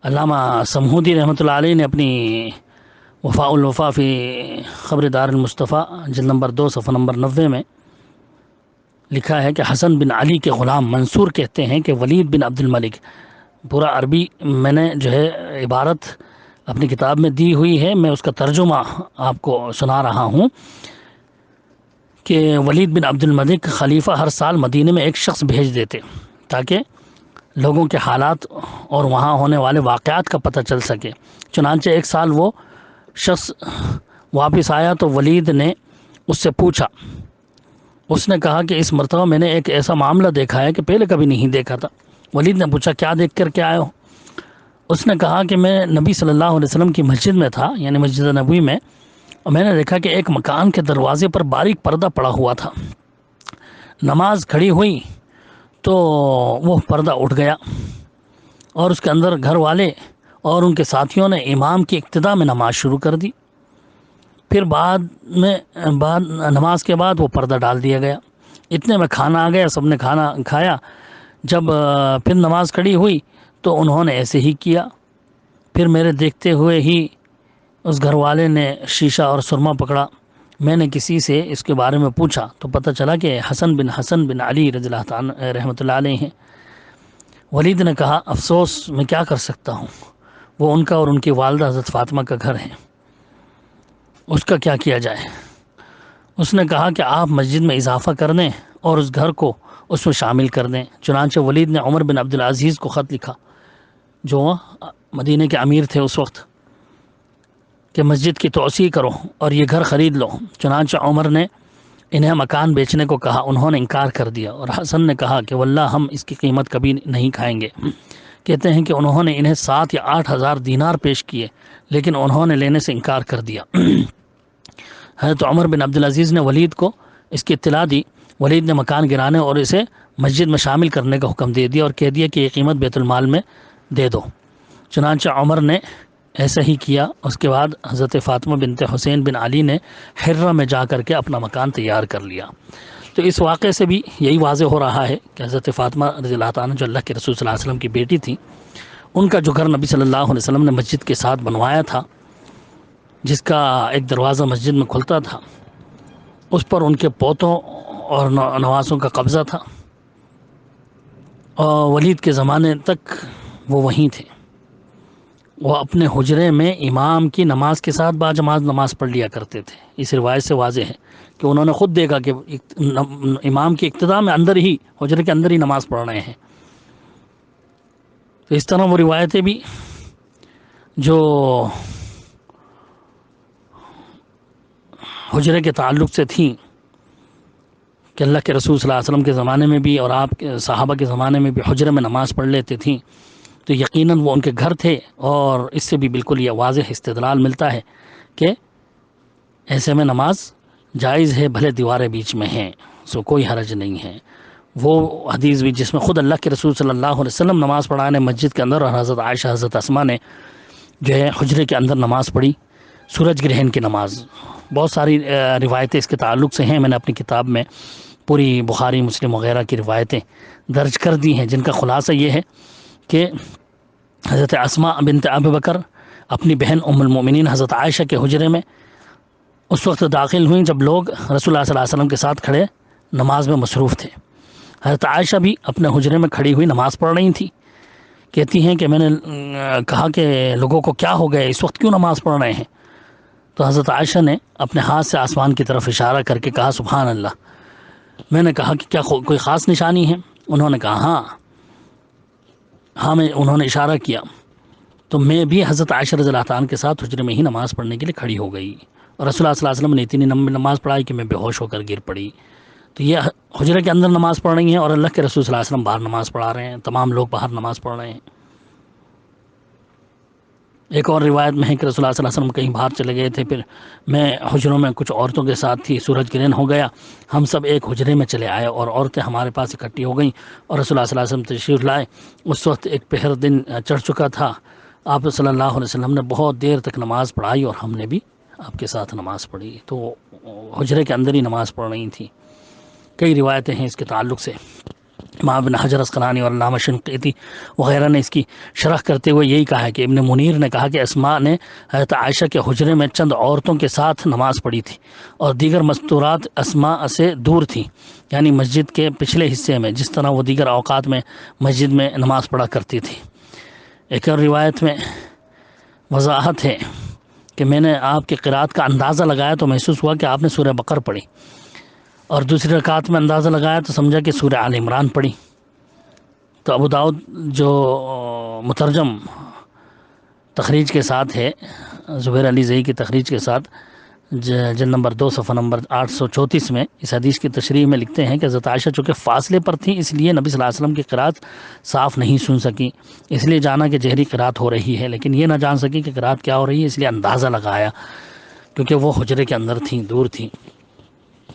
علامہ سمہودی رحمۃ اللہ علیہ نے اپنی وفاء الوفا فی خبر دار المصطفیٰ جلد نمبر 2 صفحہ نمبر 90 میں لکھا ہے کہ حسن بن علی کے غلام منصور کہتے ہیں کہ ولید بن عبد الملک، پورا عربی میں نے جو ہے عبارت اپنی کتاب میں دی ہوئی ہے، میں اس کا ترجمہ آپ کو سنا رہا ہوں کہ ولید بن عبد الملک خلیفہ ہر سال مدینے میں ایک شخص بھیج دیتے تاکہ لوگوں کے حالات اور وہاں ہونے والے واقعات کا پتہ چل سکے۔ چنانچہ ایک سال وہ شخص واپس آیا تو ولید نے اس سے پوچھا، اس نے کہا کہ اس مرتبہ میں نے ایک ایسا معاملہ دیکھا ہے کہ پہلے کبھی نہیں دیکھا تھا۔ ولید نے پوچھا کیا دیکھ کر کے آئے ہو؟ اس نے کہا کہ میں نبی صلی اللہ علیہ وسلم کی مسجد میں تھا، یعنی مسجد نبوی میں، اور میں نے دیکھا کہ ایک مکان کے دروازے پر باریک پردہ پڑا ہوا تھا۔ نماز کھڑی ہوئی تو وہ پردہ اٹھ گیا اور اس کے اندر گھر والے اور ان کے ساتھیوں نے امام کی اقتداء میں نماز شروع کر دی۔ پھر بعد نماز کے بعد وہ پردہ ڈال دیا گیا۔ اتنے میں کھانا آ گیا، سب نے کھانا کھایا۔ جب پھر نماز کھڑی ہوئی تو انہوں نے ایسے ہی کیا۔ پھر میرے دیکھتے ہوئے ہی اس گھر والے نے شیشہ اور سرما پکڑا۔ میں نے کسی سے اس کے بارے میں پوچھا تو پتہ چلا کہ حسن بن علی رضی اللہ تعالی رحمۃ اللہ علیہ ہیں۔ ولید نے کہا افسوس، میں کیا کر سکتا ہوں، وہ ان کا اور ان کی والدہ حضرت فاطمہ کا گھر ہے، اس کا کیا کیا جائے؟ اس نے کہا کہ آپ مسجد میں اضافہ کر دیں اور اس گھر کو اس میں شامل کر دیں۔ چنانچہ ولید نے عمر بن عبد العزیز کو خط لکھا، جو مدینہ کے امیر تھے اس وقت، کہ مسجد کی توسیع کرو اور یہ گھر خرید لو۔ چنانچہ عمر نے انہیں مکان بیچنے کو کہا، انہوں نے انکار کر دیا، اور حسن نے کہا کہ واللہ ہم اس کی قیمت کبھی نہیں کھائیں گے۔ کہتے ہیں کہ انہوں نے انہیں 7 یا 8 ہزار دینار پیش کیے، لیکن انہوں نے لینے سے انکار کر دیا۔ حضرت عمر بن عبدالعزیز نے ولید کو اس کی اطلاع دی۔ ولید نے مکان گرانے اور اسے مسجد میں شامل کرنے کا حکم دے دیا اور کہہ دیا کہ یہ قیمت بیت المال میں دے دو۔ چنانچہ عمر نے ایسا ہی کیا۔ اس کے بعد حضرت فاطمہ بنت حسین بن علی نے حرہ میں جا کر کے اپنا مکان تیار کر لیا۔ تو اس واقعے سے بھی یہی واضح ہو رہا ہے کہ حضرت فاطمہ رضی اللہ تعالیٰ جو اللہ کے رسول صلی اللہ علیہ وسلم کی بیٹی تھی، ان کا جو گھر نبی صلی اللہ علیہ وسلم نے مسجد کے ساتھ بنوایا تھا، جس کا ایک دروازہ مسجد میں کھلتا تھا، اس پر ان کے پوتوں اور نواسوں کا قبضہ تھا، اور ولید کے زمانے تک وہ وہیں تھے۔ وہ اپنے حجرے میں امام کی نماز کے ساتھ باجماعت نماز پڑھ لیا کرتے تھے۔ اس روایت سے واضح ہے کہ انہوں نے خود دیکھا کہ امام کی اقتداء میں اندر ہی، حجرے کے اندر ہی نماز پڑھ رہے ہیں۔ تو اس طرح وہ روایتیں بھی جو حجرے کے تعلق سے تھیں کہ اللہ کے رسول صلی اللہ علیہ وسلم کے زمانے میں بھی اور آپ کے صحابہ کے زمانے میں بھی حجرے میں نماز پڑھ لیتے تھیں، تو یقیناً وہ ان کے گھر تھے، اور اس سے بھی بالکل یہ واضح استدلال ملتا ہے کہ ایسے میں نماز جائز ہے، بھلے دیواریں بیچ میں ہیں، سو کوئی حرج نہیں ہے۔ وہ حدیث بھی جس میں خود اللہ کے رسول صلی اللہ علیہ وسلم نماز پڑھانے مسجد کے اندر، اور حضرت عائشہ حضرت اسماء نے جو ہے حجرے کے اندر نماز پڑھی، سورج گرہن کی نماز۔ بہت ساری روایتیں اس کے تعلق سے ہیں، میں نے اپنی کتاب میں پوری بخاری مسلم وغیرہ کی روایتیں درج کر دی ہیں، جن کا خلاصہ یہ ہے کہ حضرت اسماء بنت ابی بکر اپنی بہن ام المؤمنین حضرت عائشہ کے حجرے میں اس وقت داخل ہوئیں جب لوگ رسول اللہ صلی اللہ علیہ وسلم کے ساتھ کھڑے نماز میں مصروف تھے۔ حضرت عائشہ بھی اپنے حجرے میں کھڑی ہوئی نماز پڑھ رہی تھیں۔ کہتی ہیں کہ میں نے کہا کہ لوگوں کو کیا ہو گیا، اس وقت کیوں نماز پڑھ رہے ہیں؟ تو حضرت عائشہ نے اپنے ہاتھ سے آسمان کی طرف اشارہ کر کے کہا سبحان اللہ۔ میں نے کہا کہ کیا کوئی خاص نشانی ہے؟ انہوں نے کہا ہاں میں، انہوں نے اشارہ کیا، تو میں بھی حضرت عائشہ رضی اللہ تعالیٰ کے ساتھ حجرے میں ہی نماز پڑھنے کے لیے کھڑی ہو گئی، اور رسول اللہ صلی اللہ علیہ وسلم نے اتنی نماز پڑھائی کہ میں بے ہوش ہو کر گر پڑی۔ تو یہ حجرے کے اندر نماز پڑھ رہی ہیں، اور اللہ کے رسول صلی اللہ علیہ وسلم باہر نماز پڑھا رہے ہیں، تمام لوگ باہر نماز پڑھ رہے ہیں۔ ایک اور روایت میں ہے کہ رسول اللہ صلی اللہ علیہ وسلم کہیں باہر چلے گئے تھے، پھر میں حجروں میں کچھ عورتوں کے ساتھ تھی، سورج گرہن ہو گیا، ہم سب ایک حجرے میں چلے آئے اور عورتیں ہمارے پاس اکٹھی ہو گئیں، اور رسول اللہ صلی اللہ علیہ وسلم تشریف لائے۔ اس وقت ایک پہر دن چڑھ چکا تھا۔ آپ صلی اللہ علیہ وسلم نے بہت دیر تک نماز پڑھائی، اور ہم نے بھی آپ کے ساتھ نماز پڑھی، تو حجرے کے اندر ہی نماز پڑھ رہی تھیں۔ کئی روایتیں ہیں اس کے تعلق سے۔ امام ابن حجر اسقلانی اور علامہ شنقیطی وغیرہ نے اس کی شرح کرتے ہوئے یہی کہا ہے کہ ابن منیر نے کہا کہ اسماء نے حضرت عائشہ کے حجرے میں چند عورتوں کے ساتھ نماز پڑھی تھی اور دیگر مستورات اسماء سے دور تھیں، یعنی مسجد کے پچھلے حصے میں، جس طرح وہ دیگر اوقات میں مسجد میں نماز پڑھا کرتی تھی۔ ایک اور روایت میں وضاحت ہے کہ میں نے آپ کی قرات کا اندازہ لگایا تو محسوس ہوا کہ آپ نے سورہ بقر پڑھی، اور دوسری رکعت میں اندازہ لگایا تو سمجھا کہ سورہ آل عمران پڑھی۔ تو ابو داؤد جو مترجم تخریج کے ساتھ ہے، زبیر علی زئی کی تخریج کے ساتھ، جلد نمبر 2 صفحہ نمبر 834 میں اس حدیث کی تشریح میں لکھتے ہیں کہ حضرت عائشہ چونکہ فاصلے پر تھیں، اس لیے نبی صلی اللہ علیہ وسلم کی قرات صاف نہیں سن سکی، اس لیے جانا کہ جہری قرات ہو رہی ہے، لیکن یہ نہ جان سکی کہ قرات کیا ہو رہی ہے، اس لیے اندازہ لگایا کیونکہ وہ حجرے کے اندر تھیں، دور تھیں۔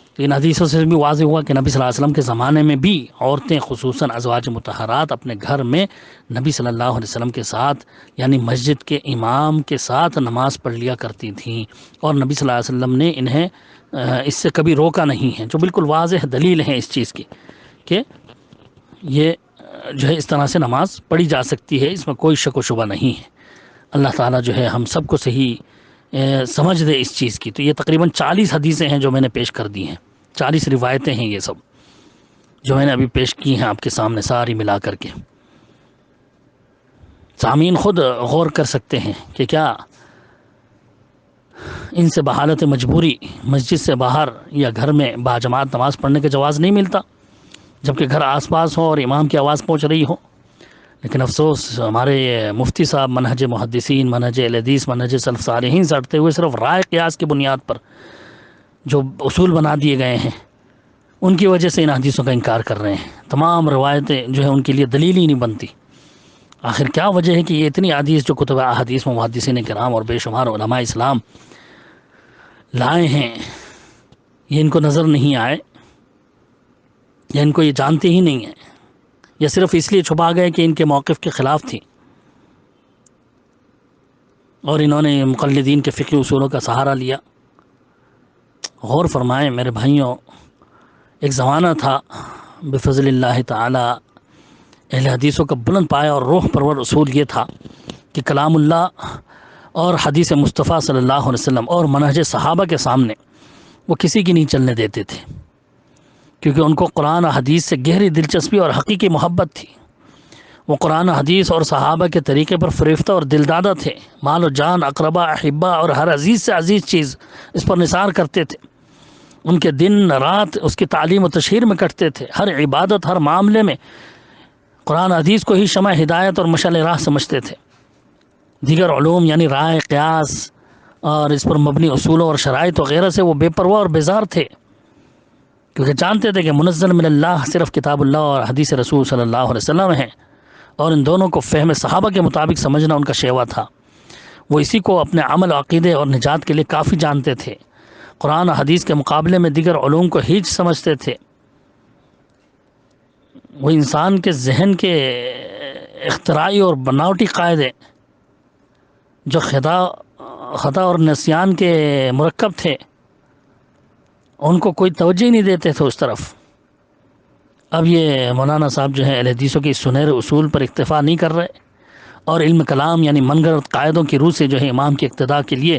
تو ان حدیثوں سے بھی واضح ہوا کہ نبی صلی اللہ علیہ وسلم کے زمانے میں بھی عورتیں خصوصاً ازواج مطہرات اپنے گھر میں نبی صلی اللہ علیہ وسلم کے ساتھ، یعنی مسجد کے امام کے ساتھ نماز پڑھ لیا کرتی تھیں، اور نبی صلی اللہ علیہ وسلم نے انہیں اس سے کبھی روکا نہیں ہے، جو بالکل واضح دلیل ہے اس چیز کی کہ یہ جو ہے اس طرح سے نماز پڑھی جا سکتی ہے، اس میں کوئی شک و شبہ نہیں ہے۔ اللہ تعالیٰ جو ہے ہم سب کو صحیح سمجھ دے اس چیز کی۔ تو یہ تقریباً 40 حدیثیں ہیں جو میں نے پیش کر دی ہیں، 40 روایتیں ہیں یہ سب جو میں نے ابھی پیش کی ہیں آپ کے سامنے، ساری ملا کر کے۔ سامعین خود غور کر سکتے ہیں کہ کیا ان سے بحالت مجبوری مسجد سے باہر یا گھر میں باجماعت نماز پڑھنے کا جواز نہیں ملتا، جبکہ گھر آس پاس ہو اور امام کی آواز پہنچ رہی ہو؟ لیکن افسوس ہمارے مفتی صاحب منہج محدثین، منہج اہل حدیث، منہج سلف صالحین سے ہٹتے ہوئے صرف رائے قیاس کی بنیاد پر جو اصول بنا دیے گئے ہیں، ان کی وجہ سے ان حدیثوں کا انکار کر رہے ہیں۔ تمام روایتیں جو ہیں ان کے لیے دلیل ہی نہیں بنتی۔ آخر کیا وجہ ہے کہ یہ اتنی حدیث جو کتب احادیث میں محدثین کرام اور بے شمار علماء اسلام لائے ہیں، یہ ان کو نظر نہیں آئے، یا ان کو یہ جانتے ہی نہیں ہیں، یا صرف اس لیے چھپا گئے کہ ان کے موقف کے خلاف تھی اور انہوں نے مقلدین کے فقہی اصولوں کا سہارا لیا؟ غور فرمائیں میرے بھائیوں، ایک زمانہ تھا بفضل اللہ تعالی اہل حدیثوں کا بلند پایا اور روح پرور اصول یہ تھا کہ کلام اللہ اور حدیث مصطفیٰ صلی اللہ علیہ وسلم اور منہج صحابہ کے سامنے وہ کسی کی نہیں چلنے دیتے تھے، کیونکہ ان کو قرآن و حدیث سے گہری دلچسپی اور حقیقی محبت تھی۔ وہ قرآن و حدیث اور صحابہ کے طریقے پر فریفتہ اور دلدادہ تھے، مال و جان، اقربا، احبا اور ہر عزیز سے عزیز چیز اس پر نثار کرتے تھے۔ ان کے دن رات اس کی تعلیم و تشہیر میں کٹتے تھے، ہر عبادت، ہر معاملے میں قرآن حدیث کو ہی شمع ہدایت اور مشعل راہ سمجھتے تھے۔ دیگر علوم یعنی رائے قیاس اور اس پر مبنی اصولوں اور شرائط وغیرہ سے وہ بے پرواہ اور بیزار تھے، کیونکہ جانتے تھے کہ منزل من اللہ صرف کتاب اللہ اور حدیث رسول صلی اللہ علیہ وسلم ہیں، اور ان دونوں کو فہم صحابہ کے مطابق سمجھنا ان کا شیوا تھا۔ وہ اسی کو اپنے عمل، عقیدے اور نجات کے لیے کافی جانتے تھے۔ قرآن و حدیث کے مقابلے میں دیگر علوم کو ہیچ سمجھتے تھے۔ وہ انسان کے ذہن کے اختراعی اور بناوٹی قاعدے جو خطا اور نسیان کے مرکب تھے، ان کو کوئی توجہ ہی نہیں دیتے تھے اس طرف۔ اب یہ مولانا صاحب جو ہے اہل حدیثوں کے سنہرے اصول پر اکتفا نہیں کر رہے، اور علم کلام یعنی من گھڑت قاعدوں کی روح سے جو ہے امام کی اقتداء کے لیے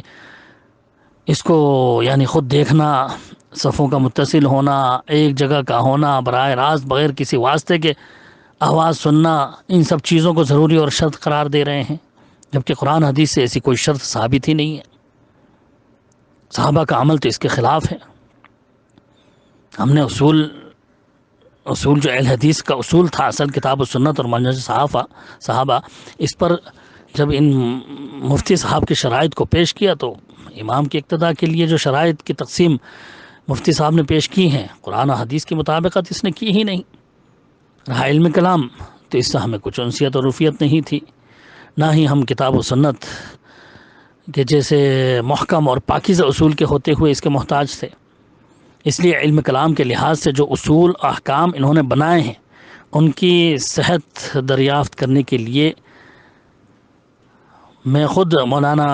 اس کو یعنی خود دیکھنا، صفوں کا متصل ہونا، ایک جگہ کا ہونا، براہ راست بغیر کسی واسطے کے آواز سننا، ان سب چیزوں کو ضروری اور شرط قرار دے رہے ہیں، جبکہ قرآن حدیث سے ایسی کوئی شرط ثابت ہی نہیں ہے۔ صحابہ کا عمل تو اس کے خلاف ہے۔ ہم نے اصول جو اہل حدیث کا اصول تھا، اصل کتاب و سنت اور منہج صحابہ، اس پر جب ان مفتی صاحب کی شرائط کو پیش کیا تو امام کی اقتداء کے لیے جو شرائط کی تقسیم مفتی صاحب نے پیش کی ہیں، قرآن و حدیث کی مطابقت اس نے کی ہی نہیں۔ رہا علم کلام تو اس سے ہمیں کچھ انسیت اور رفیت نہیں تھی، نہ ہی ہم کتاب و سنت کے جیسے محکم اور پاکیزہ اصول کے ہوتے ہوئے اس کے محتاج تھے۔ اس لیے علم کلام کے لحاظ سے جو اصول احکام انہوں نے بنائے ہیں، ان کی صحت دریافت کرنے کے لیے میں خود مولانا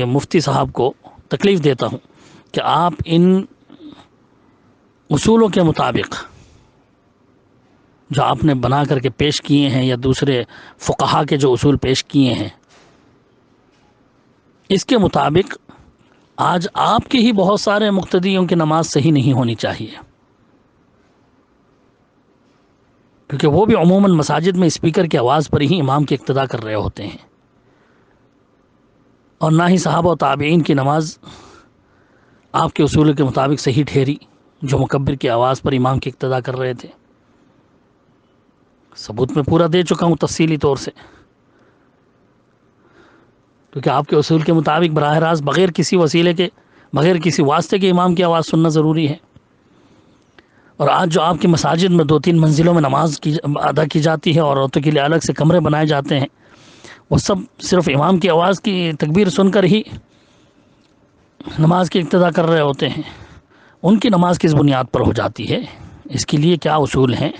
مفتی صاحب کو تکلیف دیتا ہوں کہ آپ ان اصولوں کے مطابق جو آپ نے بنا کر کے پیش کیے ہیں یا دوسرے فقہا کے جو اصول پیش کیے ہیں، اس کے مطابق آج آپ کے ہی بہت سارے مقتدیوں کی نماز صحیح نہیں ہونی چاہیے، کیونکہ وہ بھی عموماً مساجد میں اسپیکر کی آواز پر ہی امام کی اقتداء کر رہے ہوتے ہیں، اور نہ ہی صحابہ و تابعین کی نماز آپ کے اصول کے مطابق صحیح ٹھہری جو مکبر کی آواز پر امام کی اقتداء کر رہے تھے۔ ثبوت میں پورا دے چکا ہوں تفصیلی طور سے، کیونکہ آپ کے اصول کے مطابق براہ راست بغیر کسی وسیلے کے، بغیر کسی واسطے کے امام کی آواز سننا ضروری ہے۔ اور آج جو آپ کی مساجد میں 2-3 منزلوں میں نماز ادا کی جاتی ہے اور عورتوں کے لیے الگ سے کمرے بنائے جاتے ہیں، وہ سب صرف امام کی آواز کی تکبیر سن کر ہی نماز کی اقتداء کر رہے ہوتے ہیں۔ ان کی نماز کس بنیاد پر ہو جاتی ہے؟ اس کے لیے کیا اصول ہیں؟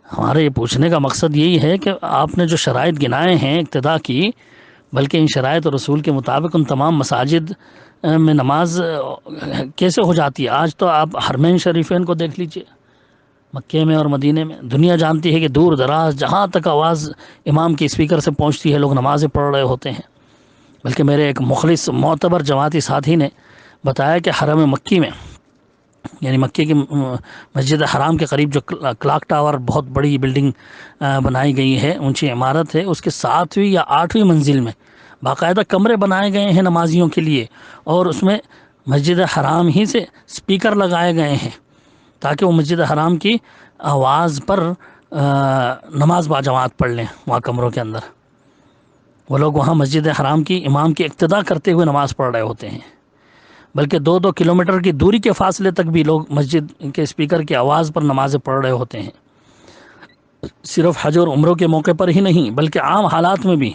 ہمارے یہ پوچھنے کا مقصد یہی ہے کہ آپ نے جو شرائط گنائے ہیں اقتداء کی، بلکہ ان شرائط اور رسول کے مطابق ان تمام مساجد میں نماز کیسے ہو جاتی ہے؟ آج تو آپ حرمین شریفین کو دیکھ لیجئے، مکے میں اور مدینے میں دنیا جانتی ہے کہ دور دراز جہاں تک آواز امام کی اسپیکر سے پہنچتی ہے لوگ نمازیں پڑھ رہے ہوتے ہیں۔ بلکہ میرے ایک مخلص معتبر جماعتی ساتھی نے بتایا کہ حرم مکی میں، یعنی مکے کی مسجد حرام کے قریب جو کلاک ٹاور بہت بڑی بلڈنگ بنائی گئی ہے، اونچی عمارت ہے، اس کے 7ویں یا 8ویں منزل میں باقاعدہ کمرے بنائے گئے ہیں نمازیوں کے لیے، اور اس میں مسجد حرام ہی سے سپیکر لگائے گئے ہیں تاکہ وہ مسجد حرام کی آواز پر نماز باجماعت پڑھ لیں وہاں کمروں کے اندر۔ وہ لوگ وہاں مسجد حرام کی امام کی اقتداء کرتے ہوئے نماز پڑھ رہے ہوتے ہیں، بلکہ 2-2 کلومیٹر کی دوری کے فاصلے تک بھی لوگ مسجد کے اسپیکر کی آواز پر نمازیں پڑھ رہے ہوتے ہیں۔ صرف حج اور عمروں کے موقع پر ہی نہیں بلکہ عام حالات میں بھی۔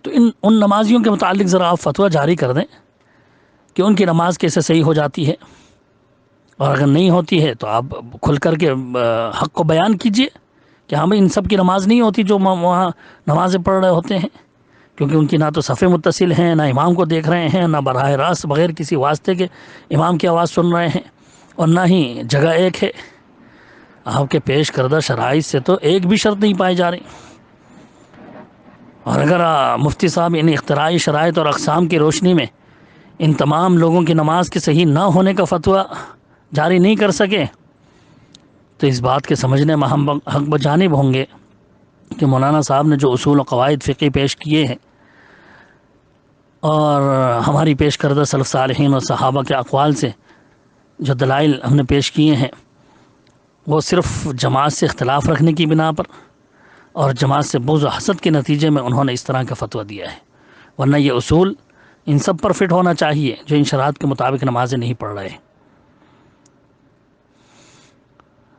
تو ان نمازیوں کے متعلق ذرا آپ فتویٰ جاری کر دیں کہ ان کی نماز کیسے صحیح ہو جاتی ہے، اور اگر نہیں ہوتی ہے تو آپ کھل کر کے حق کو بیان کیجئے کہ ہمیں ان سب کی نماز نہیں ہوتی جو وہاں نمازیں پڑھ رہے ہوتے ہیں، کیونکہ ان کی نہ تو صفیں متصل ہیں، نہ امام کو دیکھ رہے ہیں، نہ براہ راست بغیر کسی واسطے کے امام کی آواز سن رہے ہیں، اور نہ ہی جگہ ایک ہے۔ آپ کے پیش کردہ شرائط سے تو ایک بھی شرط نہیں پائی جا رہی، اور اگر مفتی صاحب ان اختراعی شرائط اور اقسام کی روشنی میں ان تمام لوگوں کی نماز کے صحیح نہ ہونے کا فتویٰ جاری نہیں کر سکے تو اس بات کے سمجھنے میں ہم حق بجانب ہوں گے کہ مولانا صاحب نے جو اصول و قواعد فقہی پیش کیے ہیں اور ہماری پیش کردہ سلف صالحین اور صحابہ کے اقوال سے جو دلائل ہم نے پیش کیے ہیں وہ صرف جماعت سے اختلاف رکھنے کی بنا پر اور جماعت سے بغض و حسد کے نتیجے میں انہوں نے اس طرح کا فتویٰ دیا ہے، ورنہ یہ اصول ان سب پر فٹ ہونا چاہیے جو ان شرائط کے مطابق نمازیں نہیں پڑھ رہے۔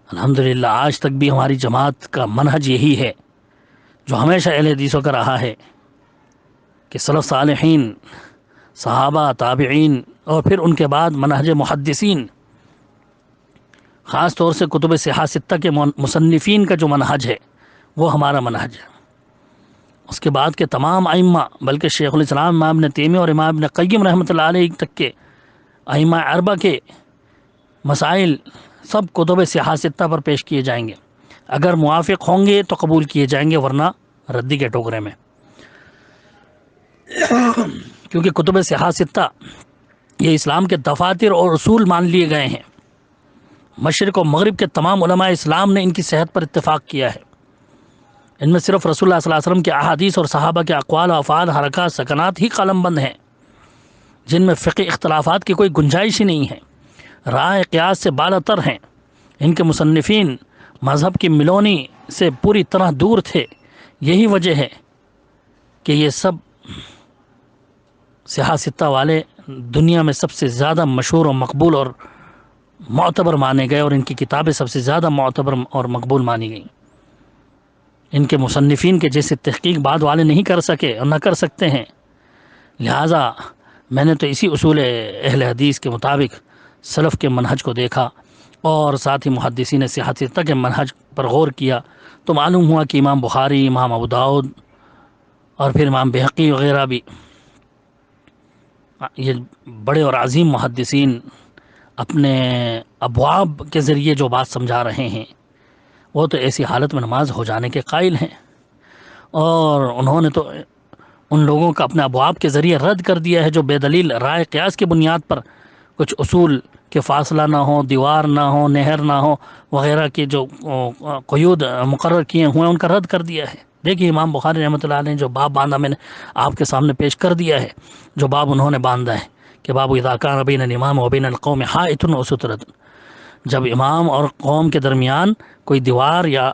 الحمدللہ آج تک بھی ہماری جماعت کا منہج یہی ہے جو ہمیشہ اہل حدیثوں کا رہا ہے کہ سلف صالحین، صحابہ، تابعین اور پھر ان کے بعد منہج محدثین، خاص طور سے کتب صحاح ستہ کے مصنفین کا جو منہج ہے وہ ہمارا منہج ہے۔ اس کے بعد کے تمام ائمہ، بلکہ شیخ الاسلام امام ابن تیمیہ اور امام ابن قیم رحمۃ اللہ علیہ تک کے ائمہ اربعہ کے مسائل سب کتب صحاح ستہ پر پیش کیے جائیں گے، اگر موافق ہوں گے تو قبول کیے جائیں گے، ورنہ ردی کے ٹوکرے میں، کیونکہ کتب صحاح ستہ یہ اسلام کے دفاتر اور اصول مان لیے گئے ہیں۔ مشرق و مغرب کے تمام علماء اسلام نے ان کی صحت پر اتفاق کیا ہے۔ ان میں صرف رسول اللہ صلی اللہ علیہ وسلم کے احادیث اور صحابہ کے اقوال و افعال، حرکات، سکنات ہی قلم بند ہیں جن میں فقہی اختلافات کی کوئی گنجائش ہی نہیں ہے، رائے قیاس سے بالا تر ہیں۔ ان کے مصنفین مذہب کی ملونی سے پوری طرح دور تھے۔ یہی وجہ ہے کہ یہ سب صحاح ستہ والے دنیا میں سب سے زیادہ مشہور و مقبول اور معتبر مانے گئے، اور ان کی کتابیں سب سے زیادہ معتبر اور مقبول مانی گئیں۔ ان کے مصنفین کے جیسے تحقیق بعد والے نہیں کر سکے اور نہ کر سکتے ہیں، لہٰذا میں نے تو اسی اصول اہل حدیث کے مطابق سلف کے منہج کو دیکھا اور ساتھ ہی محدثین صحاح ستہ کے منہج پر غور کیا تو معلوم ہوا کہ امام بخاری، امام ابو داؤد اور پھر امام بہقی وغیرہ بھی یہ بڑے اور عظیم محدثین اپنے ابواب کے ذریعے جو بات سمجھا رہے ہیں وہ تو ایسی حالت میں نماز ہو جانے کے قائل ہیں، اور انہوں نے تو ان لوگوں کا اپنے ابواب کے ذریعے رد کر دیا ہے جو بے دلیل رائے قیاس کی بنیاد پر کچھ اصول کے فاصلہ نہ ہو، دیوار نہ ہو، نہر نہ ہو وغیرہ کے جو قیود مقرر کیے ہوئے ہیں ان کا رد کر دیا ہے۔ دیکھیے امام بخاری رحمۃ اللہ علیہ نے جو باب باندھا، میں نے آپ کے سامنے پیش کر دیا ہے جو باب انہوں نے باندھا ہے کہ باب اذا کان بین الامام و بین القوم حائط و سترۃ، جب امام اور قوم کے درمیان کوئی دیوار یا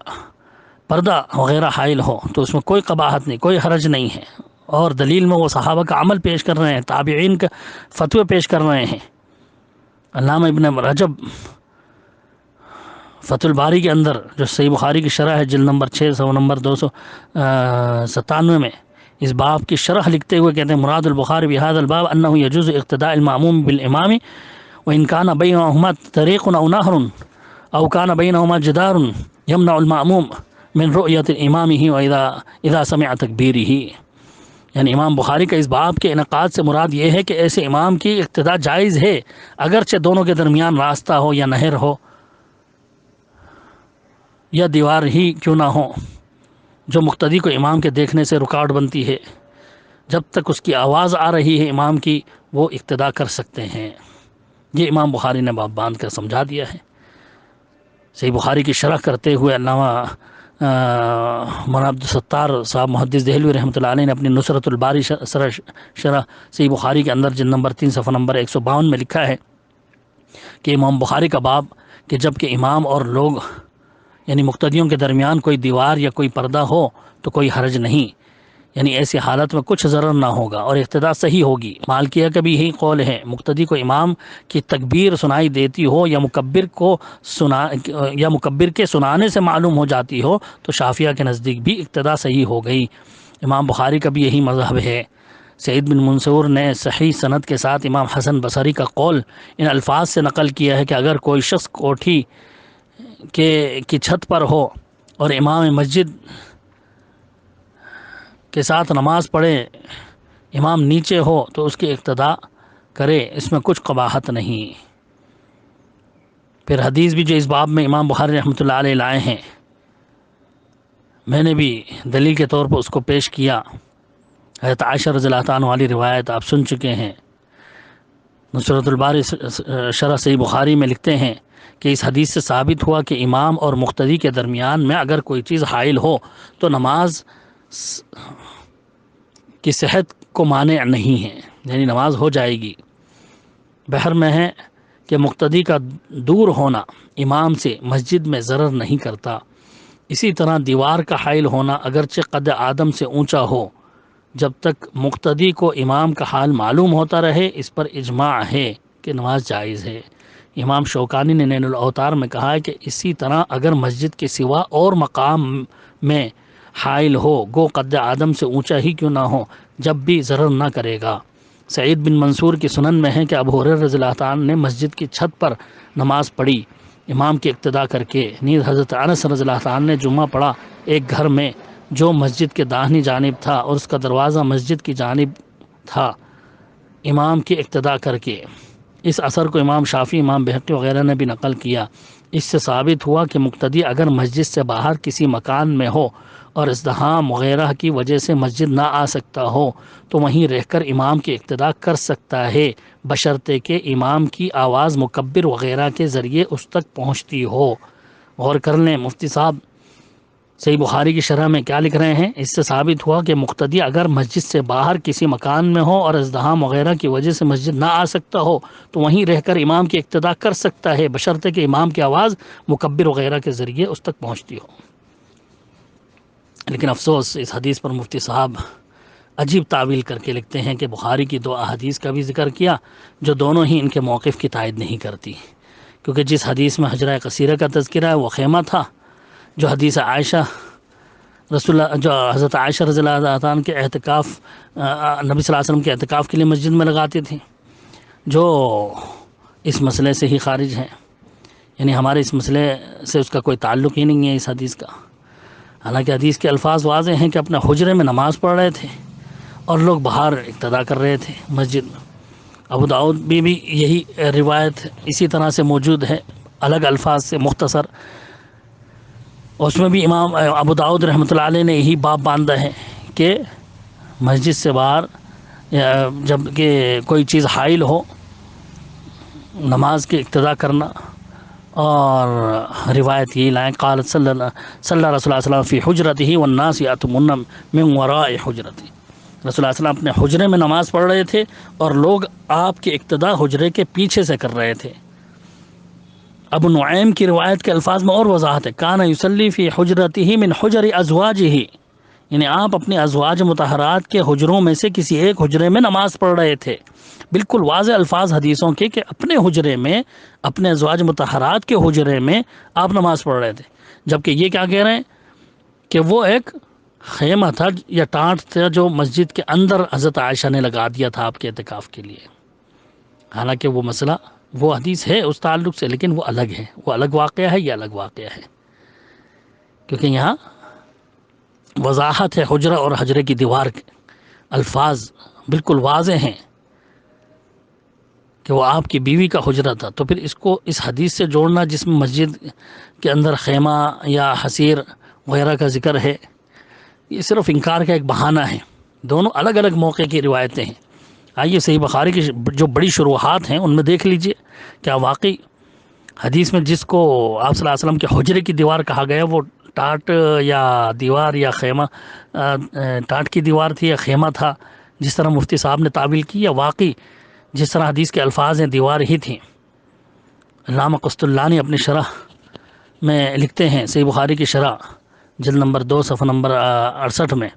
پردہ وغیرہ حائل ہو تو اس میں کوئی قباحت نہیں، کوئی حرج نہیں ہے، اور دلیل میں وہ صحابہ کا عمل پیش کر رہے ہیں، تابعین کا فتوے پیش کر رہے ہیں۔ علامہ ابن رجب فتح الباری کے اندر جو صحیح بخاری کی شرح ہے جلد نمبر 6 نمبر 297 میں اس باب کی شرح لکھتے ہوئے کہتے ہیں مراد البخاری بهذا الباب انه يجوز اقتداء المأموم بالامام وان كان بينهما طريق او نهر او كان بينهما جدار يمنع المأموم من رؤية امامه واذا سمع تکبیره، یعنی امام بخاری کا اس باب کے انعقاد سے مراد یہ ہے کہ ایسے امام کی اقتداء جائز ہے اگرچہ دونوں کے درمیان راستہ ہو یا نہر ہو یا دیوار ہی کیوں نہ ہو، جو مقتدی کو امام کے دیکھنے سے رکاوٹ بنتی ہے، جب تک اس کی آواز آ رہی ہے امام کی وہ اقتداء کر سکتے ہیں۔ یہ امام بخاری نے باب باندھ کر سمجھا دیا ہے۔ صحیح بخاری کی شرح کرتے ہوئے علامہ مولانا عبدالستار صاحب محدث دہلوی رحمۃ اللہ علیہ نے اپنی نصرت الباری شرح صحیح بخاری کے اندر جلد نمبر 3 صفحہ نمبر 152 میں لکھا ہے کہ امام بخاری کا باب کہ جب کہ امام اور لوگ یعنی مقتدیوں کے درمیان کوئی دیوار یا کوئی پردہ ہو تو کوئی حرج نہیں، یعنی ایسی حالت میں کچھ ضرر نہ ہوگا اور اقتداء صحیح ہوگی۔ مالکیہ کا بھی یہی قول ہے، مقتدی کو امام کی تکبیر سنائی دیتی ہو یا مکبر کے سنانے سے معلوم ہو جاتی ہو تو شافعیہ کے نزدیک بھی اقتداء صحیح ہو گئی۔ امام بخاری کا بھی یہی مذہب ہے۔ سعید بن منصور نے صحیح سند کے ساتھ امام حسن بصری کا قول ان الفاظ سے نقل کیا ہے کہ اگر کوئی شخص کوٹھی کی چھت پر ہو اور امام مسجد کے ساتھ نماز پڑھے، امام نیچے ہو تو اس کی اقتداء کرے، اس میں کچھ قباحت نہیں۔ پھر حدیث بھی جو اس باب میں امام بخاری رحمۃ اللہ علیہ لائے ہیں، میں نے بھی دلیل کے طور پر اس کو پیش کیا۔ حضرت عائشہ رضی اللہ عنہ والی روایت آپ سن چکے ہیں۔ نصرت الباری شرح صحیح بخاری میں لکھتے ہیں کہ اس حدیث سے ثابت ہوا کہ امام اور مقتدی کے درمیان میں اگر کوئی چیز حائل ہو تو نماز کی صحت کو مانع نہیں ہے، یعنی نماز ہو جائے گی۔ بہر میں ہے کہ مقتدی کا دور ہونا امام سے مسجد میں ضرر نہیں کرتا۔ اسی طرح دیوار کا حائل ہونا اگرچہ قد آدم سے اونچا ہو، جب تک مقتدی کو امام کا حال معلوم ہوتا رہے اس پر اجماع ہے کہ نماز جائز ہے۔ امام شوکانی نے نین الاوطار میں کہا ہے کہ اسی طرح اگر مسجد کے سوا اور مقام میں حائل ہو گو قد آدم سے اونچا ہی کیوں نہ ہو جب بھی ضرر نہ کرے گا۔ سعید بن منصور کی سنن میں ہے کہ ابو ہریرہ رضی اللہ عنہ نے مسجد کی چھت پر نماز پڑھی امام کی اقتداء کر کے۔ نیز حضرت انس رضی اللہ عنہ نے جمعہ پڑھا ایک گھر میں جو مسجد کے داہنی جانب تھا اور اس کا دروازہ مسجد کی جانب تھا، امام کی اقتداء کر کے۔ اس اثر کو امام شافعی، امام بہقی وغیرہ نے بھی نقل کیا۔ اس سے ثابت ہوا کہ مقتدی اگر مسجد سے باہر کسی مکان میں ہو اور ازدحام وغیرہ کی وجہ سے مسجد نہ آ سکتا ہو تو وہیں رہ کر امام کی اقتداء کر سکتا ہے، بشرطے کہ امام کی آواز مکبر وغیرہ کے ذریعے اس تک پہنچتی ہو۔ غور کر لیں مفتی صاحب صحیح بخاری کی شرح میں کیا لکھ رہے ہیں، اس سے ثابت ہوا کہ مقتدی اگر مسجد سے باہر کسی مکان میں ہو اور ازدحام وغیرہ کی وجہ سے مسجد نہ آ سکتا ہو تو وہیں رہ کر امام کی اقتداء کر سکتا ہے، بشرطے کہ امام کی آواز مکبر وغیرہ کے ذریعے اس تک پہنچتی ہو۔ لیکن افسوس اس حدیث پر مفتی صاحب عجیب تعویل کر کے لکھتے ہیں کہ بخاری کی 2 احادیث کا بھی ذکر کیا جو دونوں ہی ان کے موقف کی تائید نہیں کرتی، کیونکہ جس حدیث میں حجرہ قصیرہ کا تذکرہ ہے وہ خیمہ تھا، جو حدیث عائشہ جو حضرت عائشہ رضی اللہ عنہ کے اعتکاف نبی صلی اللہ علیہ وسلم کے اعتکاف کے لیے مسجد میں لگاتی تھی، جو اس مسئلے سے ہی خارج ہیں، یعنی ہمارے اس مسئلے سے اس کا کوئی تعلق ہی نہیں ہے اس حدیث کا۔ حالانکہ حدیث کے الفاظ واضح ہیں کہ اپنے حجرے میں نماز پڑھ رہے تھے اور لوگ باہر اقتداء کر رہے تھے مسجد میں، ابو داؤد بھی یہی روایت اسی طرح سے موجود ہے، الگ الفاظ سے مختصر. اس میں بھی امام ابو داؤد رحمۃ اللہ علیہ نے یہی باب باندھا ہے کہ مسجد سے باہر جب کہ کوئی چیز حائل ہو نماز کی اقتدا کرنا. اور روایت یہی لائیں قالت صلی اللہ رسول اللہ صلی اللہ علیہ وسلم فی حجرتہ والناس یأتمون من وراء حجرتہ. رسول اللہ صلی اللہ علیہ وسلم اپنے حجرے میں نماز پڑھ رہے تھے اور لوگ آپ کی اقتدا حجرے کے پیچھے سے کر رہے تھے. ابو نعیم کی روایت کے الفاظ میں اور وضاحت ہے، کان یصلی فی حجرتہ من حجر ازواجہ، یعنی آپ اپنے ازواج مطہرات کے حجروں میں سے کسی ایک حجرے میں نماز پڑھ رہے تھے. بالکل واضح الفاظ حدیثوں کے کہ اپنے حجرے میں، اپنے ازواج مطہرات کے حجرے میں آپ نماز پڑھ رہے تھے. جبکہ یہ کیا کہہ رہے ہیں کہ وہ ایک خیمہ تھا یا ٹانٹ تھا جو مسجد کے اندر حضرت عائشہ نے لگا دیا تھا آپ کے اعتکاف کے لیے. حالانکہ وہ مسئلہ، وہ حدیث ہے اس تعلق سے، لیکن وہ الگ ہے، وہ الگ واقعہ ہے، یہ الگ واقعہ ہے. کیونکہ یہاں وضاحت ہے، حجرہ اور حجرے کی دیوار کے الفاظ بالکل واضح ہیں کہ وہ آپ کی بیوی کا حجرہ تھا. تو پھر اس کو اس حدیث سے جوڑنا جس میں مسجد کے اندر خیمہ یا حصیر وغیرہ کا ذکر ہے، یہ صرف انکار کا ایک بہانہ ہے. دونوں الگ الگ موقع کی روایتیں ہیں. آئیے صحیح بخاری کی جو بڑی شروحات ہیں ان میں دیکھ لیجئے کیا واقعی حدیث میں جس کو آپ صلی اللہ علیہ وسلم کے حجرے کی دیوار کہا گیا وہ ٹاٹ یا دیوار یا خیمہ، ٹاٹ کی دیوار تھی یا خیمہ تھا جس طرح مفتی صاحب نے تعبیر کی، یا واقعی جس طرح حدیث کے الفاظ ہیں دیوار ہی تھیں. علامہ قسطلانی اپنی شرح میں لکھتے ہیں، صحیح بخاری کی شرح جلد نمبر 2 صفحہ نمبر 68 میں،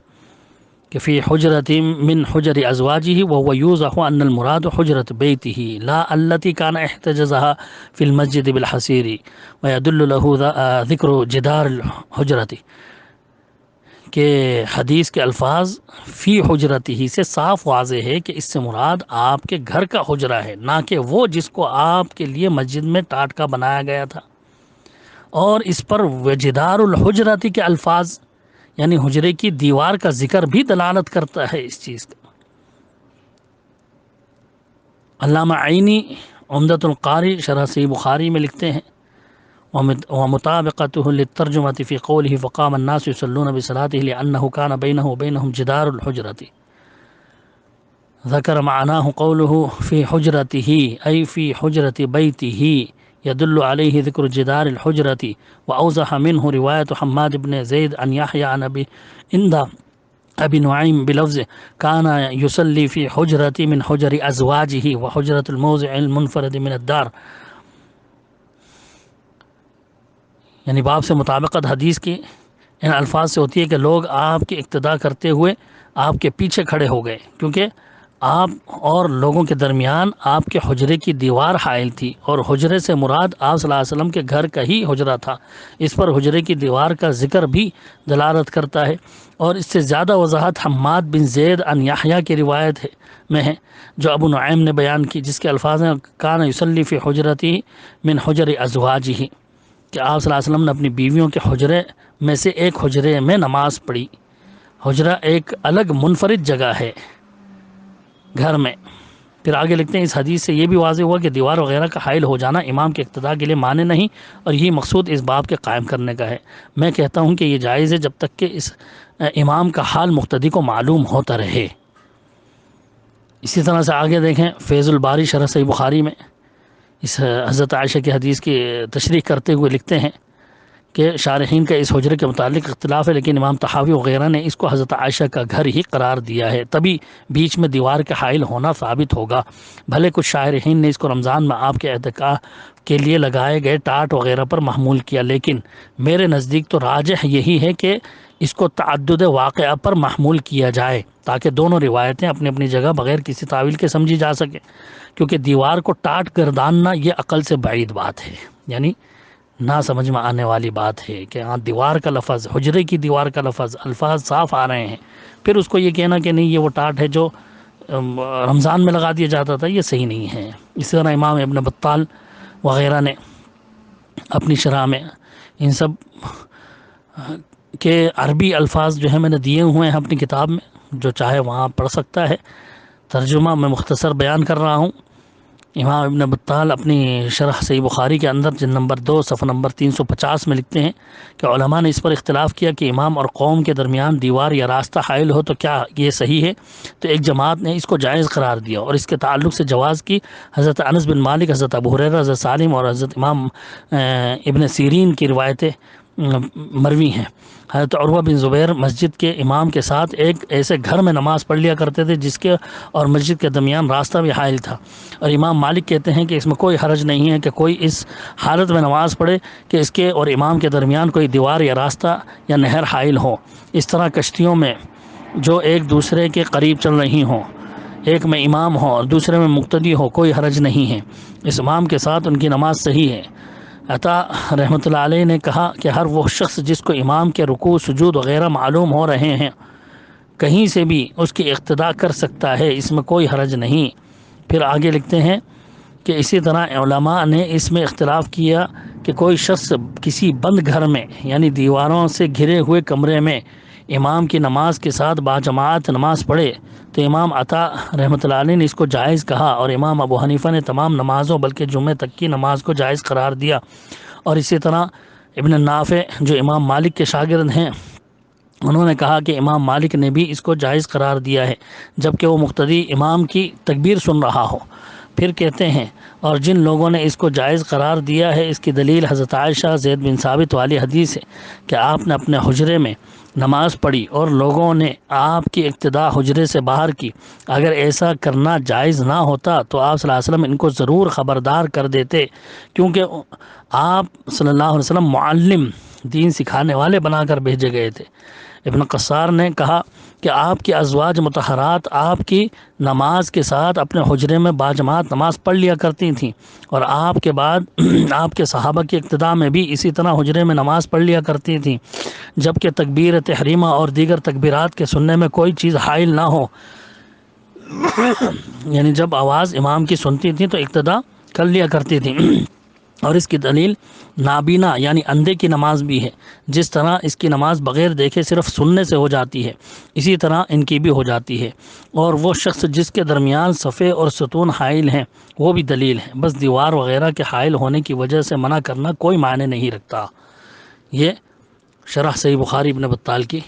کہ فی حجرت من حجر ازواجہ وهو یوضح ان المراد حجرت بیتہ لا التي كان احتجزها فی المسجد بالحصیر ويدل له ذکر جدار الحجرت. کہ حدیث کے الفاظ فی حجرتہ سے صاف واضح ہے کہ اس سے مراد آپ کے گھر کا حجرہ ہے، نہ کہ وہ جس کو آپ کے لیے مسجد میں ٹاٹ کا بنایا گیا تھا. اور اس پر وجدار الحجرت کے الفاظ یعنی حجرے کی دیوار کا ذکر بھی دلالت کرتا ہے اس چیز کا. علامہ عینی عمدۃ القاری شرح صحیح بخاری میں لکھتے ہیں، ومطابقته للترجمة في قوله فقام الناس يصلون بصلاته لأنه كان بينه وبينهم جدار الحجرة. ذكر معناه قوله في حجرته أي في حجرة بيته يدل عليه ذكر جدار الحجرة. وأوضح منه رواية حماد بن زيد عن يحيى عن أبي نعيم بلفظ كان يصلي في حجرة من حجر أزواجه وحجرة الموضع المنفرد من الدار. یعنی باب سے مطابقت حدیث کی ان الفاظ سے ہوتی ہے کہ لوگ آپ کی اقتدا کرتے ہوئے آپ کے پیچھے کھڑے ہو گئے، کیونکہ آپ اور لوگوں کے درمیان آپ کے حجرے کی دیوار حائل تھی، اور حجرے سے مراد آپ صلی اللہ علیہ وسلم کے گھر کا ہی حجرہ تھا. اس پر حجرے کی دیوار کا ذکر بھی دلالت کرتا ہے. اور اس سے زیادہ وضاحت حماد بن زید عن یحییٰ کی روایت میں ہے جو ابو نعیم نے بیان کی، جس کے الفاظ ہیں کان یصلی فی حجرتی من حجر ازواجہ، کہ آپ صلی اللہ علیہ وسلم نے اپنی بیویوں کے حجرے میں سے ایک حجرے میں نماز پڑھی. حجرہ ایک الگ منفرد جگہ ہے گھر میں. پھر آگے لکھتے ہیں اس حدیث سے یہ بھی واضح ہوا کہ دیوار وغیرہ کا حائل ہو جانا امام کے اقتداء کے لیے معنی نہیں، اور یہی مقصود اس باب کے قائم کرنے کا ہے. میں کہتا ہوں کہ یہ جائز ہے جب تک کہ اس امام کا حال مقتدی کو معلوم ہوتا رہے. اسی طرح سے آگے دیکھیں فیض الباری شرح صحیح بخاری میں اس حضرت عائشہ کی حدیث کی تشریح کرتے ہوئے لکھتے ہیں کہ شارحین کا اس حجرے کے متعلق اختلاف ہے، لیکن امام طحاوی وغیرہ نے اس کو حضرت عائشہ کا گھر ہی قرار دیا ہے، تبھی بیچ میں دیوار کے حائل ہونا ثابت ہوگا. بھلے کچھ شارحین نے اس کو رمضان میں آپ کے اعتکاف کے لیے لگائے گئے ٹاٹ وغیرہ پر محمول کیا، لیکن میرے نزدیک تو راجح یہی ہے کہ اس کو تعدد واقعہ پر محمول کیا جائے تاکہ دونوں روایتیں اپنی اپنی جگہ بغیر کسی تعویل کے سمجھی جا سکیں. کیونکہ دیوار کو ٹاٹ گرداننا یہ عقل سے بعید بات ہے، یعنی نہ سمجھ میں آنے والی بات ہے کہ ہاں دیوار کا لفظ، حجرے کی دیوار کا لفظ، الفاظ صاف آ رہے ہیں، پھر اس کو یہ کہنا کہ نہیں یہ وہ ٹاٹ ہے جو رمضان میں لگا دیا جاتا تھا، یہ صحیح نہیں ہے. اسی طرح امام ابن بطال وغیرہ نے اپنی شرح میں ان سب کے عربی الفاظ جو ہیں میں نے دیے ہوئے ہیں اپنی کتاب میں، جو چاہے وہاں پڑھ سکتا ہے. ترجمہ میں مختصر بیان کر رہا ہوں۔ امام ابن بطال اپنی شرح صحیح بخاری کے اندر جلد نمبر 2 صفحہ نمبر 350 میں لکھتے ہیں کہ علماء نے اس پر اختلاف کیا کہ امام اور قوم کے درمیان دیوار یا راستہ حائل ہو تو کیا یہ صحیح ہے؟ تو ایک جماعت نے اس کو جائز قرار دیا اور اس کے تعلق سے جواز کی حضرت انس بن مالک، حضرت ابو ہریرہ، حضرت سالم اور حضرت امام ابن سیرین کی روایتیں مروی ہیں۔ حضرت عروہ بن زبیر مسجد کے امام کے ساتھ ایک ایسے گھر میں نماز پڑھ لیا کرتے تھے جس کے اور مسجد کے درمیان راستہ بھی حائل تھا، اور امام مالک کہتے ہیں کہ اس میں کوئی حرج نہیں ہے کہ کوئی اس حالت میں نماز پڑھے کہ اس کے اور امام کے درمیان کوئی دیوار یا راستہ یا نہر حائل ہو۔ اس طرح کشتیوں میں جو ایک دوسرے کے قریب چل رہی ہوں، ایک میں امام ہو اور دوسرے میں مقتدی ہو، کوئی حرج نہیں ہے، اس امام کے ساتھ ان کی نماز صحیح ہے۔ عطا رحمۃ اللہ علیہ نے کہا کہ ہر وہ شخص جس کو امام کے رکوع، سجود وغیرہ معلوم ہو رہے ہیں کہیں سے بھی اس کی اقتداء کر سکتا ہے، اس میں کوئی حرج نہیں۔ پھر آگے لکھتے ہیں کہ اسی طرح علماء نے اس میں اختلاف کیا کہ کوئی شخص کسی بند گھر میں یعنی دیواروں سے گھرے ہوئے کمرے میں امام کی نماز کے ساتھ باجماعت نماز پڑھے تو امام عطا رحمۃ اللہ علیہ نے اس کو جائز کہا، اور امام ابو حنیفہ نے تمام نمازوں بلکہ جمعہ تک کی نماز کو جائز قرار دیا، اور اسی طرح ابن نافع جو امام مالک کے شاگرد ہیں انہوں نے کہا کہ امام مالک نے بھی اس کو جائز قرار دیا ہے جبکہ وہ مقتدی امام کی تکبیر سن رہا ہو۔ پھر کہتے ہیں اور جن لوگوں نے اس کو جائز قرار دیا ہے اس کی دلیل حضرت عائشہ زید بن ثابت والی حدیث ہے کہ آپ نے اپنے حجرے میں نماز پڑھی اور لوگوں نے آپ کی اقتداء حجرے سے باہر کی، اگر ایسا کرنا جائز نہ ہوتا تو آپ صلی اللہ علیہ وسلم ان کو ضرور خبردار کر دیتے، کیونکہ آپ صلی اللہ علیہ وسلم معلم، دین سکھانے والے بنا کر بھیجے گئے تھے۔ ابن قصار نے کہا کہ آپ کی ازواج مطہرات آپ کی نماز کے ساتھ اپنے حجرے میں باجماعت نماز پڑھ لیا کرتی تھیں، اور آپ کے بعد آپ کے صحابہ کی اقتداء میں بھی اسی طرح حجرے میں نماز پڑھ لیا کرتی تھیں، جبکہ تکبیر تحریمہ اور دیگر تکبیرات کے سننے میں کوئی چیز حائل نہ ہو، یعنی جب آواز امام کی سنتی تھی تو اقتداء کر لیا کرتی تھی۔ اور اس کی دلیل نابینا یعنی اندھے کی نماز بھی ہے، جس طرح اس کی نماز بغیر دیکھے صرف سننے سے ہو جاتی ہے اسی طرح ان کی بھی ہو جاتی ہے، اور وہ شخص جس کے درمیان صفے اور ستون حائل ہیں وہ بھی دلیل ہے، بس دیوار وغیرہ کے حائل ہونے کی وجہ سے منع کرنا کوئی معنی نہیں رکھتا۔ یہ شرح صحیح بخاری ابن بطال کی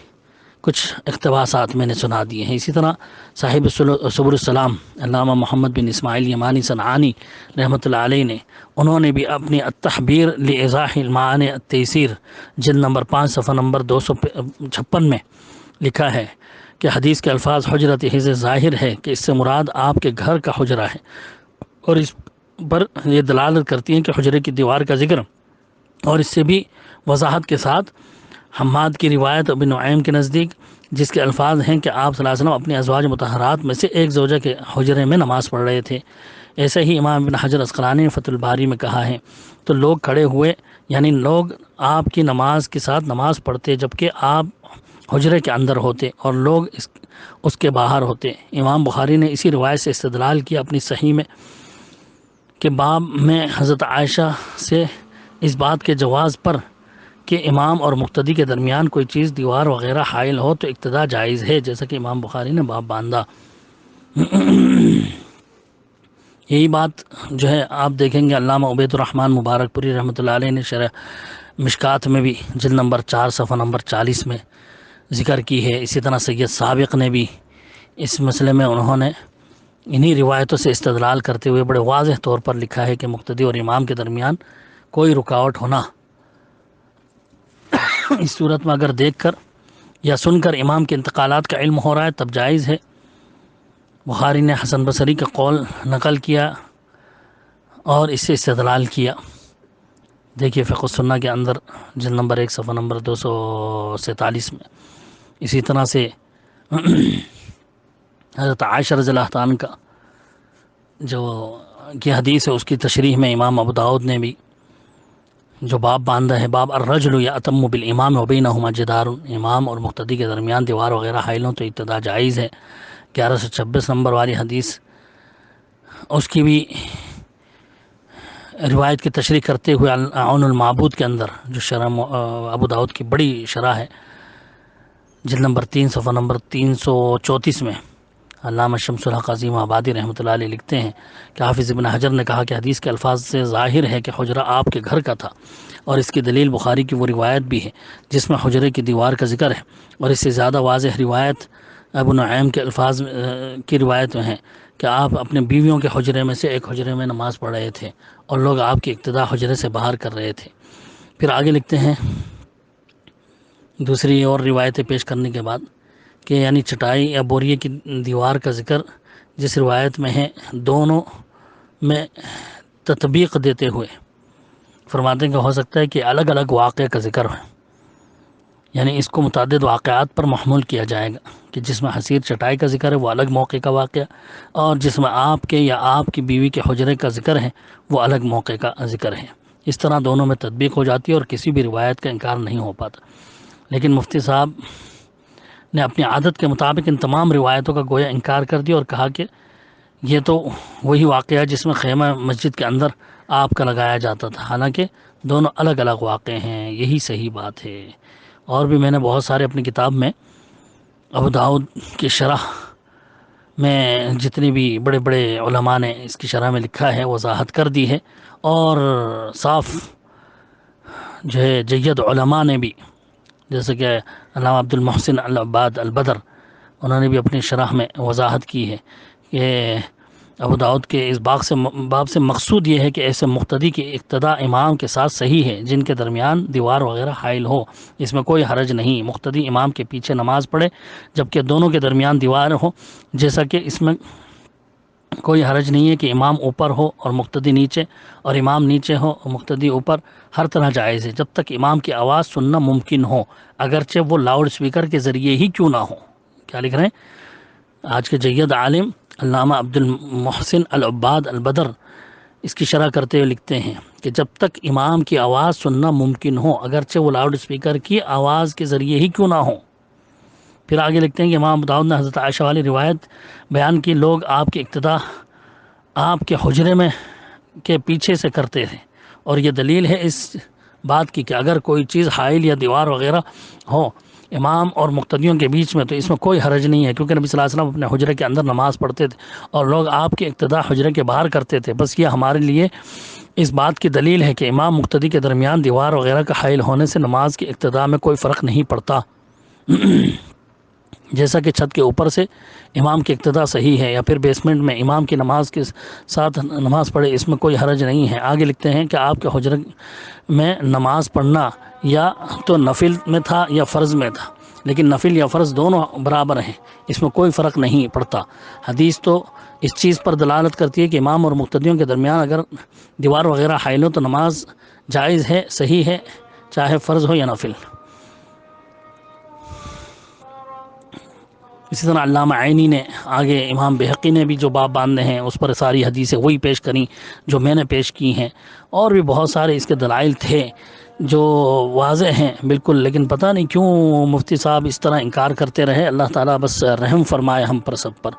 کچھ اقتباسات میں نے سنا دیے ہیں۔ اسی طرح صاحب سبل السلام علامہ محمد بن اسماعیل یمانی صنعانی رحمۃ اللہ علیہ نے انہوں نے بھی اپنی التحبیر لإیضاح المعانی التیسیر جلد نمبر 5 صفحہ نمبر 256 میں لکھا ہے کہ حدیث کے الفاظ حجرت حیض ظاہر ہے کہ اس سے مراد آپ کے گھر کا حجرہ ہے، اور اس پر یہ دلالت کرتی ہیں کہ حجرے کی دیوار کا ذکر، اور اس سے بھی وضاحت کے ساتھ حماد کی روایت ابن نعیم کے نزدیک جس کے الفاظ ہیں کہ آپ صلی اللہ علیہ وسلم اپنی ازواج مطہرات میں سے ایک زوجہ کے حجرے میں نماز پڑھ رہے تھے۔ ایسے ہی امام ابن حجر عسقلانی نے فتح الباری میں کہا ہے تو لوگ کھڑے ہوئے یعنی لوگ آپ کی نماز کے ساتھ نماز پڑھتے جبکہ آپ حجرے کے اندر ہوتے اور لوگ اس کے باہر ہوتے۔ امام بخاری نے اسی روایت سے استدلال کیا اپنی صحیح میں کہ باب میں حضرت عائشہ سے اس بات کے جواز پر کہ امام اور مقتدی کے درمیان کوئی چیز دیوار وغیرہ حائل ہو تو اقتداء جائز ہے، جیسا کہ امام بخاری نے باب باندھا۔ یہی بات جو ہے آپ دیکھیں گے علامہ عبید الرحمن مبارک پوری رحمۃ اللہ علیہ نے شرح مشکات میں بھی جلد نمبر 4 صفحہ نمبر 40 میں ذکر کی ہے۔ اسی طرح سید سابق نے بھی اس مسئلے میں انہوں نے انہی روایتوں سے استدلال کرتے ہوئے بڑے واضح طور پر لکھا ہے کہ مقتدی اور امام کے درمیان کوئی رکاوٹ ہونا اس صورت میں اگر دیکھ کر یا سن کر امام کے انتقالات کا علم ہو رہا ہے تب جائز ہے۔ بخاری نے حسن بصری کا قول نقل کیا اور اس سے استدلال کیا، دیکھیے فقہ السنہ کے اندر جلد نمبر 1 صفحہ نمبر 247 میں۔ اسی طرح سے حضرت عائشہ رضی اللہ عنہ کا جو کی حدیث ہے اس کی تشریح میں امام ابو داؤد نے بھی جو باب باندھا ہے، باب الرجل یأتم بالامام وبینہما جدار، امام اور مقتدی کے درمیان دیوار وغیرہ حائل ہوں تو اقتداء جائز ہے۔ 1126 نمبر والی حدیث اس کی بھی روایت کی تشریح کرتے ہوئے عون المعبود کے اندر جو شرح ابو داؤد کی بڑی شرح ہے جلد نمبر 3 صفحہ نمبر 334 میں علامہ شمس الحق عظیم آبادی رحمۃ اللہ علیہ لکھتے ہیں کہ حافظ ابن حجر نے کہا کہ حدیث کے الفاظ سے ظاہر ہے کہ حجرہ آپ کے گھر کا تھا، اور اس کی دلیل بخاری کی وہ روایت بھی ہے جس میں حجرے کی دیوار کا ذکر ہے، اور اس سے زیادہ واضح روایت ابو نعیم کے الفاظ کی روایت میں ہے کہ آپ اپنے بیویوں کے حجرے میں سے ایک حجرے میں نماز پڑھ رہے تھے اور لوگ آپ کی اقتدا حجرے سے باہر کر رہے تھے۔ پھر آگے لکھتے ہیں دوسری اور روایتیں پیش کرنے کے بعد کہ یعنی چٹائی یا بوریے کی دیوار کا ذکر جس روایت میں ہے دونوں میں تطبیق دیتے ہوئے فرماتے ہیں کہ ہو سکتا ہے کہ الگ الگ واقعے کا ذکر ہے، یعنی اس کو متعدد واقعات پر محمول کیا جائے گا کہ جس میں حسیر چٹائی کا ذکر ہے وہ الگ موقع کا واقعہ، اور جس میں آپ کے یا آپ کی بیوی کے حجرے کا ذکر ہے وہ الگ موقع کا ذکر ہے۔ اس طرح دونوں میں تطبیق ہو جاتی ہے اور کسی بھی روایت کا انکار نہیں ہو پاتا۔ لیکن مفتی صاحب نے اپنی عادت کے مطابق ان تمام روایتوں کا گویا انکار کر دیا اور کہا کہ یہ تو وہی واقعہ ہے جس میں خیمہ مسجد کے اندر آپ کا لگایا جاتا تھا، حالانکہ دونوں الگ الگ واقعے ہیں، یہی صحیح بات ہے۔ اور بھی میں نے بہت سارے اپنی کتاب میں ابو داؤد کی شرح میں جتنی بھی بڑے بڑے علماء نے اس کی شرح میں لکھا ہے وضاحت کر دی ہے، اور صاف جو ہے جید علماء نے بھی جیسے کہ علامہ عبد المحسن العباد البدر انہوں نے بھی اپنی شرح میں وضاحت کی ہے کہ ابو داؤد کے اس باب سے مقصود یہ ہے کہ ایسے مقتدی کی اقتداء امام کے ساتھ صحیح ہے جن کے درمیان دیوار وغیرہ حائل ہو، اس میں کوئی حرج نہیں، مقتدی امام کے پیچھے نماز پڑھے جبکہ دونوں کے درمیان دیوار ہو، جیسا کہ اس میں کوئی حرج نہیں ہے کہ امام اوپر ہو اور مقتدی نیچے، اور امام نیچے ہو اور مقتدی اوپر، ہر طرح جائز ہے جب تک امام کی آواز سننا ممکن ہو، اگرچہ وہ لاؤڈ سپیکر کے ذریعے ہی کیوں نہ ہو۔ کیا لکھ رہے ہیں آج کے جید عالم علامہ عبد المحسن العباد البدر اس کی شرح کرتے ہوئے لکھتے ہیں کہ جب تک امام کی آواز سننا ممکن ہو، اگرچہ وہ لاؤڈ سپیکر کی آواز کے ذریعے ہی کیوں نہ ہو۔ پھر آگے لکھتے ہیں کہ امام ابو داؤد نے حضرت عائشہ والی روایت بیان کی، لوگ آپ کی اقتداء آپ کے حجرے میں کے پیچھے سے کرتے تھے، اور یہ دلیل ہے اس بات کی کہ اگر کوئی چیز حائل یا دیوار وغیرہ ہو امام اور مقتدیوں کے بیچ میں تو اس میں کوئی حرج نہیں ہے، کیونکہ نبی صلی اللہ علیہ وسلم اپنے حجرے کے اندر نماز پڑھتے تھے اور لوگ آپ کی اقتداء حجرے کے باہر کرتے تھے۔ بس یہ ہمارے لیے اس بات کی دلیل ہے کہ امام مقتدی کے درمیان دیوار وغیرہ کا حائل ہونے سے نماز کی اقتداء میں کوئی فرق نہیں پڑتا۔ جیسا کہ چھت کے اوپر سے امام کی اقتداء صحیح ہے یا پھر بیسمنٹ میں امام کی نماز کے ساتھ نماز پڑھے، اس میں کوئی حرج نہیں ہے۔ آگے لکھتے ہیں کہ آپ کے حجرے میں نماز پڑھنا یا تو نفل میں تھا یا فرض میں تھا، لیکن نفل یا فرض دونوں برابر ہیں، اس میں کوئی فرق نہیں پڑتا۔ حدیث تو اس چیز پر دلالت کرتی ہے کہ امام اور مقتدیوں کے درمیان اگر دیوار وغیرہ حائل ہو تو نماز جائز ہے، صحیح ہے، چاہے فرض ہو یا نفل۔ اسی طرح علامہ عینی نے آگے امام بہقی نے بھی جو باب باندھے ہیں اس پر ساری حدیثیں وہی پیش کریں جو میں نے پیش کی ہیں، اور بھی بہت سارے اس کے دلائل تھے جو واضح ہیں بالکل، لیکن پتہ نہیں کیوں مفتی صاحب اس طرح انکار کرتے رہے۔ اللہ تعالیٰ بس رحم فرمائے ہم پر سب پر۔